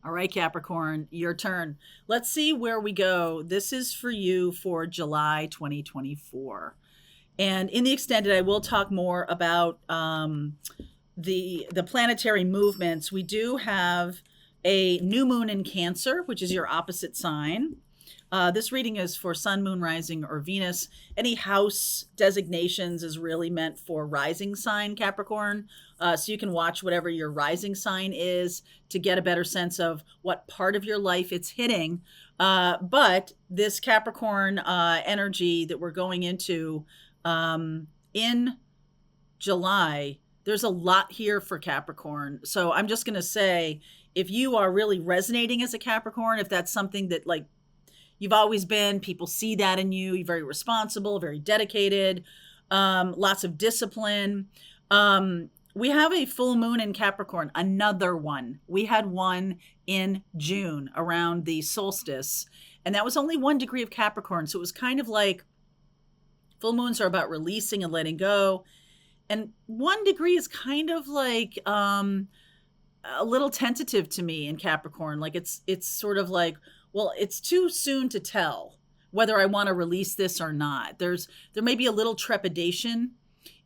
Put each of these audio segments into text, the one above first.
All right, Capricorn, your turn. Let's see where we go. This is for you for July 2024. And in the extended, I will talk more about the planetary movements. We do have a new moon in Cancer, which is your opposite sign. This reading is for Sun, Moon, Rising, or Venus. Any house designations is really meant for rising sign Capricorn. So you can watch whatever your rising sign is to get a better sense of what part of your life it's hitting. But this Capricorn energy that we're going into in July, there's a lot here for Capricorn. So I'm just going to say, if you are really resonating as a Capricorn, if that's something that like you've always been, people see that in you, you're very responsible, very dedicated, lots of discipline. We have a full moon in Capricorn, another one. We had one in June around the solstice, and that was only 1 degree of Capricorn. So it was kind of like full moons are about releasing and letting go. And 1 degree is kind of like a little tentative to me in Capricorn. Like it's sort of like, well, it's too soon to tell whether I want to release this or not. There may be a little trepidation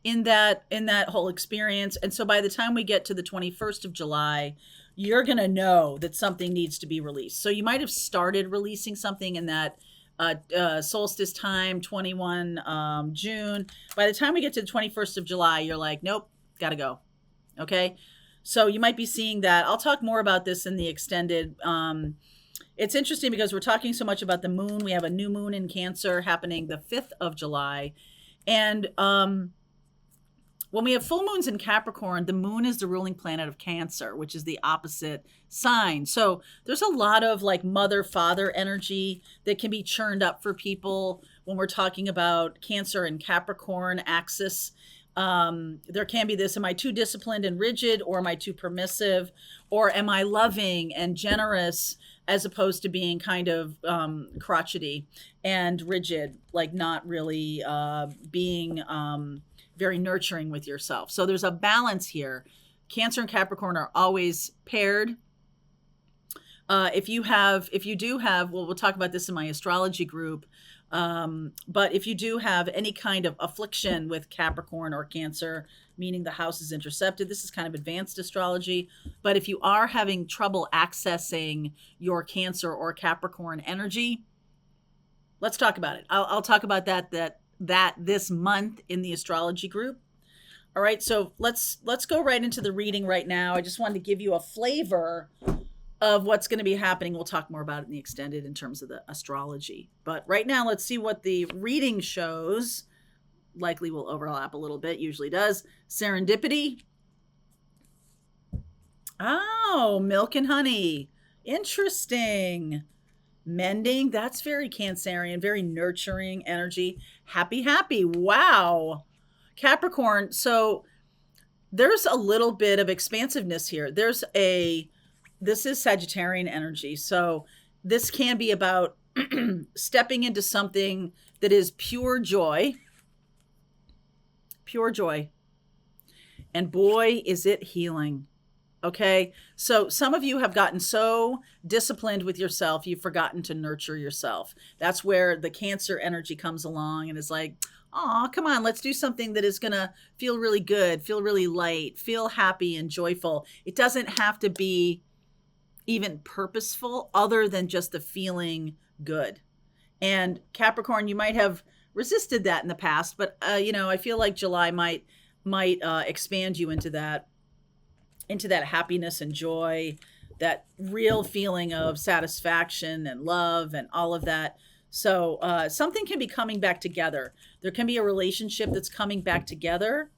in that whole experience. And so by the time we get to the 21st of July, you're going to know that something needs to be released. So you might have started releasing something in that solstice time, 21 June. By the time we get to the 21st of July, you're like, nope, gotta go. Okay. So you might be seeing that. I'll talk more about this in the extended. It's interesting because we're talking so much about the moon. We have a new moon in Cancer happening the 5th of July. And when we have full moons in Capricorn, the moon is the ruling planet of Cancer, which is the opposite sign. So there's a lot of like mother father energy that can be churned up for people when we're talking about Cancer and Capricorn axis. There can be this: am I too disciplined and rigid, or am I too permissive, or am I loving and generous as opposed to being kind of crotchety and rigid, like not really being very nurturing with yourself. So there's a balance here. Cancer and Capricorn are always paired. If you do have, well, we'll talk about this in my astrology group. But if you do have any kind of affliction with Capricorn or Cancer, meaning the house is intercepted, this is kind of advanced astrology. But if you are having trouble accessing your Cancer or Capricorn energy, let's talk about it. I'll talk about that this month in the astrology group. All right, so let's go right into the reading right now. I just wanted to give you a flavor of what's going to be happening. We'll talk more about it in the extended in terms of the astrology. But right now, let's see what the reading shows. Likely will overlap a little bit, usually does. Serendipity. Oh, milk and honey. Interesting. Mending, that's very Cancerian, very nurturing energy. Happy. Wow. Capricorn, so there's a little bit of expansiveness here. This is Sagittarian energy. So this can be about stepping into something that is pure joy. Pure joy. And boy, is it healing. Okay. So some of you have gotten so disciplined with yourself, you've forgotten to nurture yourself. That's where the Cancer energy comes along and is like, oh, come on, let's do something that is going to feel really good, feel really light, feel happy and joyful. It doesn't have to be even purposeful other than just the feeling good. And Capricorn, you might have resisted that in the past, but I feel like July might expand you into that happiness and joy, that real feeling of satisfaction and love and all of that. So something can be coming back together. There can be a relationship that's coming back together,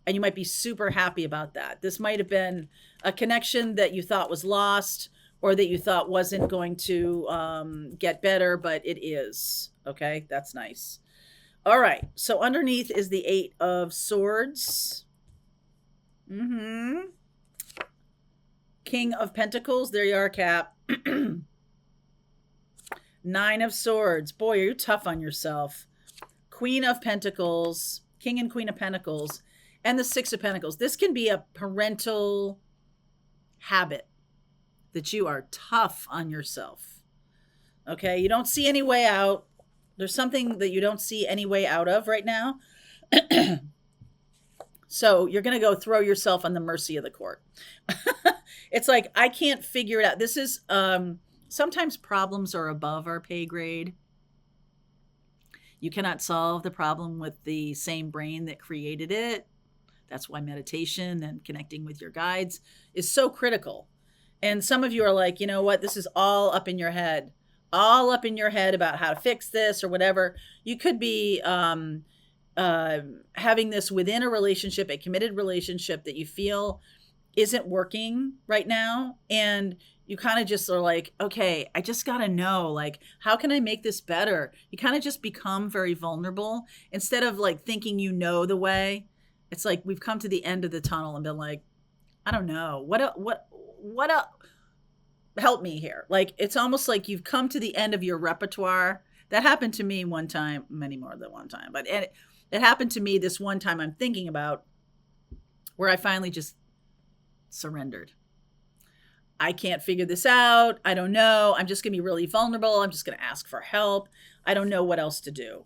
and you might be super happy about that. This might have been a connection that you thought was lost or that you thought wasn't going to get better, but it is. Okay, that's nice. All right, so underneath is the 8 of Swords. King of Pentacles. There you are, Cap. 9 of Swords. Boy, are you tough on yourself. Queen of Pentacles. King and Queen of Pentacles. And the 6 of Pentacles. This can be a parental habit. that you are tough on yourself. Okay. You don't see any way out. There's something that you don't see any way out of right now. So you're going to go throw yourself on the mercy of the court. It's like, I can't figure it out. This is, sometimes problems are above our pay grade. You cannot solve the problem with the same brain that created it. That's why meditation and connecting with your guides is so critical. And some of you are like, you know what? This is all up in your head, all up in your head about how to fix this or whatever. You could be having this within a relationship, a committed relationship that you feel isn't working right now. And you kind of just are like, okay, I just got to know, like, how can I make this better? You kind of just become very vulnerable instead of like thinking you know the way. It's like we've come to the end of the tunnel and been like, I don't know. Help me here. Like, it's almost like you've come to the end of your repertoire. That happened to me one time, many more than one time, but it happened to me this one time I'm thinking about, where I finally just surrendered. I can't figure this out. I don't know. I'm just going to be really vulnerable. I'm just going to ask for help. I don't know what else to do.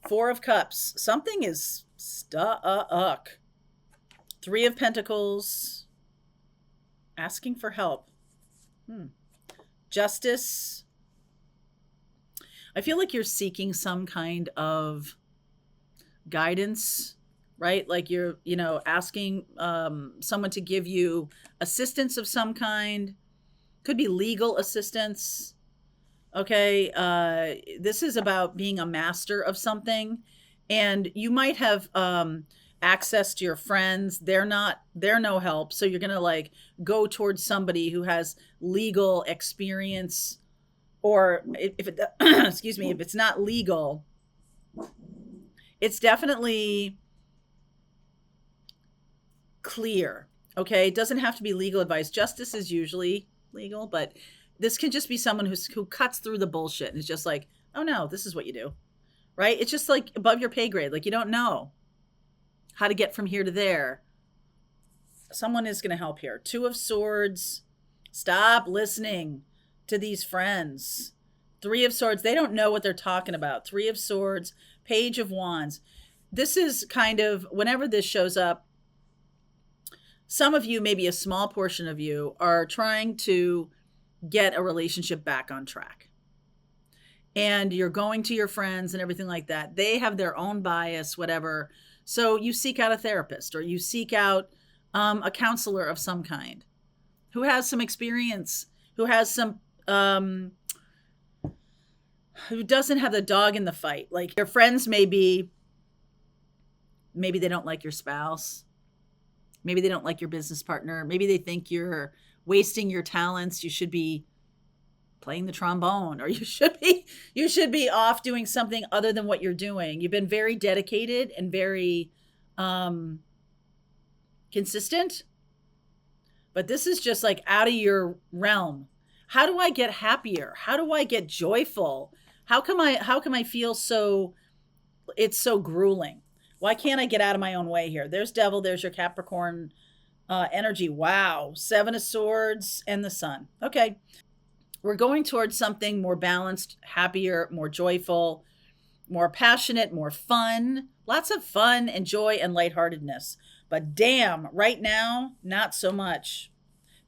4 of Cups. Something is stuck. 3 of Pentacles. Asking for help. Justice. I feel like you're seeking some kind of guidance, right? Like you're, asking someone to give you assistance of some kind. Could be legal assistance. Okay. This is about being a master of something. And you might have access to your friends. They're no help. So you're going to like go towards somebody who has legal experience, or if it, excuse me, if it's not legal, it's definitely clear. Okay. It doesn't have to be legal advice. Justice is usually legal, but this can just be someone who cuts through the bullshit and is just like, oh no, this is what you do. Right. It's just like above your pay grade. Like you don't know how to get from here to there. Someone is going to help here. 2 of Swords. Stop listening to these friends. 3 of Swords. They don't know what they're talking about. 3 of Swords. Page of Wands. This is kind of, whenever this shows up, some of you, maybe a small portion of you, are trying to get a relationship back on track. And you're going to your friends and everything like that. They have their own bias, whatever. So you seek out a therapist, or you seek out a counselor of some kind who has some experience, who has some, who doesn't have the dog in the fight. Like your friends maybe they don't like your spouse. Maybe they don't like your business partner. Maybe they think you're wasting your talents. You should be playing the trombone, or you should be off doing something other than what you're doing. You've been very dedicated and very consistent, but this is just like out of your realm. How do I get happier? How do I get joyful? How come I feel so, it's so grueling? Why can't I get out of my own way here? There's Devil. There's your Capricorn energy. Wow. 7 of Swords and the Sun. Okay. We're going towards something more balanced, happier, more joyful, more passionate, more fun. Lots of fun and joy and lightheartedness. But damn, right now, not so much.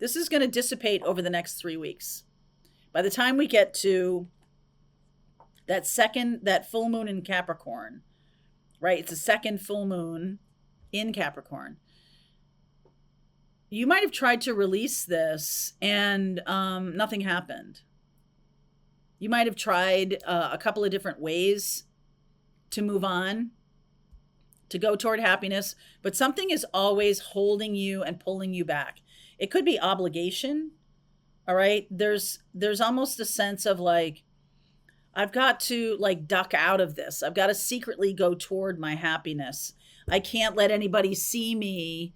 This is going to dissipate over the next 3 weeks. By the time we get to that full moon in Capricorn, right? It's a second full moon in Capricorn. You might have tried to release this and nothing happened. You might have tried a couple of different ways to move on, to go toward happiness, but something is always holding you and pulling you back. It could be obligation. All right. There's almost a sense of like, I've got to like duck out of this. I've got to secretly go toward my happiness. I can't let anybody see me,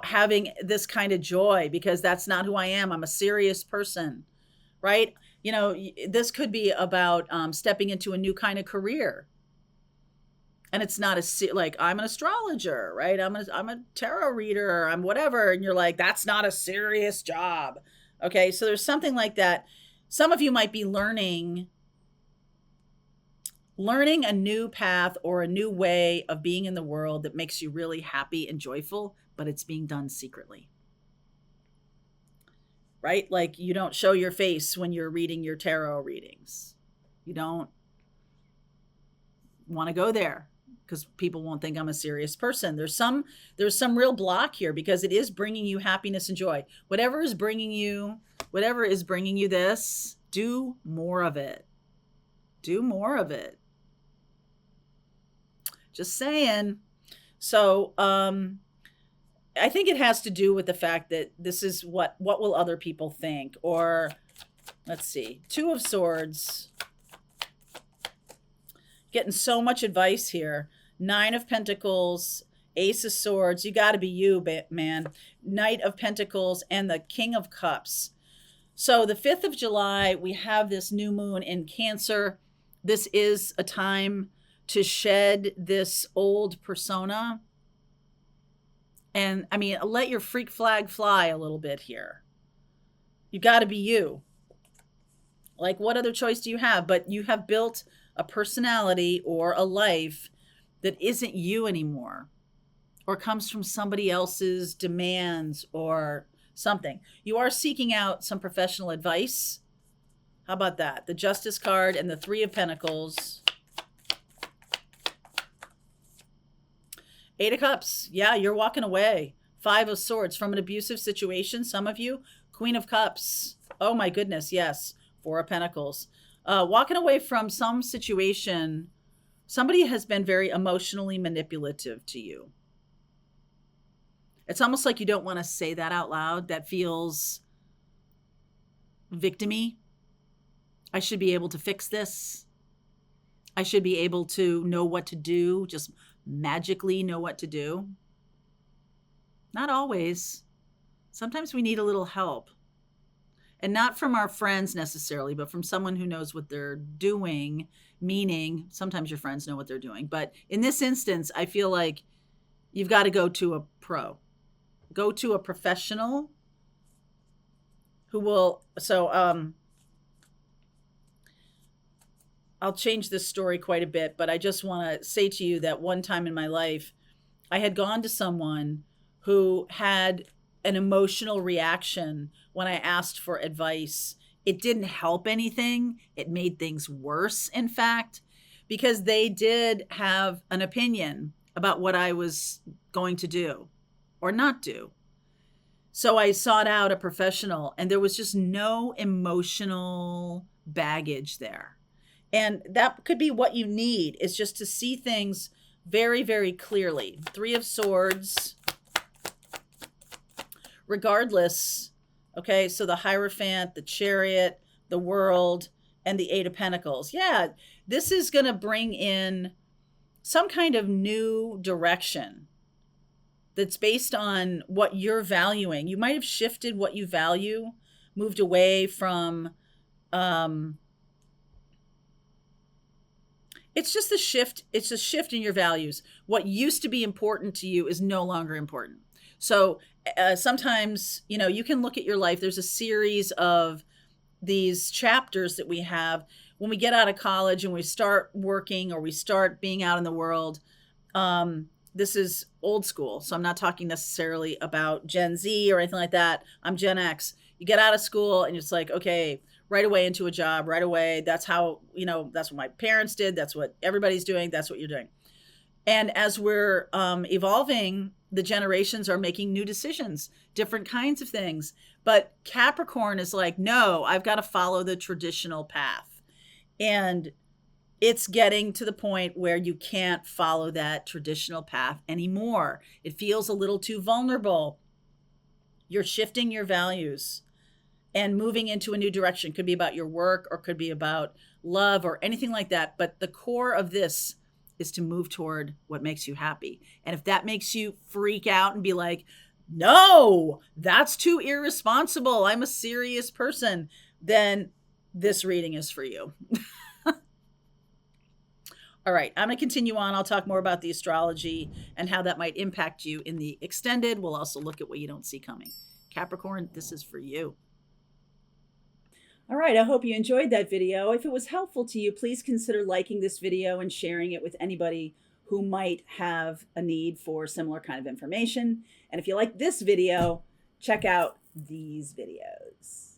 having this kind of joy, because that's not who I am. I'm a serious person, right? This could be about stepping into a new kind of career. And it's not like I'm an astrologer, right? I'm a tarot reader, I'm whatever. And you're like, that's not a serious job. Okay, so there's something like that. Some of you might be learning a new path or a new way of being in the world that makes you really happy and joyful, but it's being done secretly. Right? Like you don't show your face when you're reading your tarot readings. You don't want to go there because people won't think I'm a serious person. There's some real block here because it is bringing you happiness and joy. Whatever is bringing you this, do more of it. Do more of it. Just saying. So, I think it has to do with the fact that this is what will other people think? Or let's see, Two of Swords. Getting so much advice here. Nine of Pentacles, Ace of Swords. You got to be you, man. Knight of Pentacles and the King of Cups. So the 5th of July, we have this new moon in Cancer. This is a time to shed this old persona. And I mean, let your freak flag fly a little bit here. You got to be you. Like, what other choice do you have? But you have built a personality or a life that isn't you anymore, or comes from somebody else's demands or something. You are seeking out some professional advice. How about that? The Justice card and the Three of Pentacles. Eight of Cups. Yeah, you're walking away. Five of Swords from an abusive situation. Some of you. Queen of Cups. Oh my goodness, yes. Four of Pentacles. Walking away from some situation. Somebody has been very emotionally manipulative to you. It's almost like you don't want to say that out loud. That feels victim-y. I should be able to fix this. I should be able to know what to do, just magically know what to do. Not always. Sometimes we need a little help. And not from our friends necessarily, but from someone who knows what they're doing, meaning sometimes your friends know what they're doing. But in this instance, I feel like you've got to go to a pro. Go to a professional who will, I'll change this story quite a bit, but I just want to say to you that one time in my life, I had gone to someone who had an emotional reaction when I asked for advice. It didn't help anything. It made things worse, in fact, because they did have an opinion about what I was going to do or not do. So I sought out a professional, and there was just no emotional baggage there. And that could be what you need, is just to see things very, very clearly. Three of Swords. Regardless, okay, so the Hierophant, the Chariot, the World, and the Eight of Pentacles. Yeah, this is going to bring in some kind of new direction that's based on what you're valuing. You might have shifted what you value, moved away from, it's just a shift. It's a shift in your values. What used to be important to you is no longer important. So sometimes, you can look at your life. There's a series of these chapters that we have when we get out of college and we start working or we start being out in the world. This is old school. So I'm not talking necessarily about Gen Z or anything like that. I'm Gen X. You get out of school and it's like, okay, right away into a job, right away. That's how, that's what my parents did. That's what everybody's doing. That's what you're doing. And as we're evolving, the generations are making new decisions, different kinds of things. But Capricorn is like, no, I've got to follow the traditional path. And it's getting to the point where you can't follow that traditional path anymore. It feels a little too vulnerable. You're shifting your values and moving into a new direction. Could be about your work or could be about love or anything like that. But the core of this is to move toward what makes you happy. And if that makes you freak out and be like, no, that's too irresponsible, I'm a serious person, then this reading is for you. All right, I'm going to continue on. I'll talk more about the astrology and how that might impact you in the extended. We'll also look at what you don't see coming. Capricorn, this is for you. All right, I hope you enjoyed that video. If it was helpful to you, please consider liking this video and sharing it with anybody who might have a need for similar kind of information. And if you like this video, check out these videos.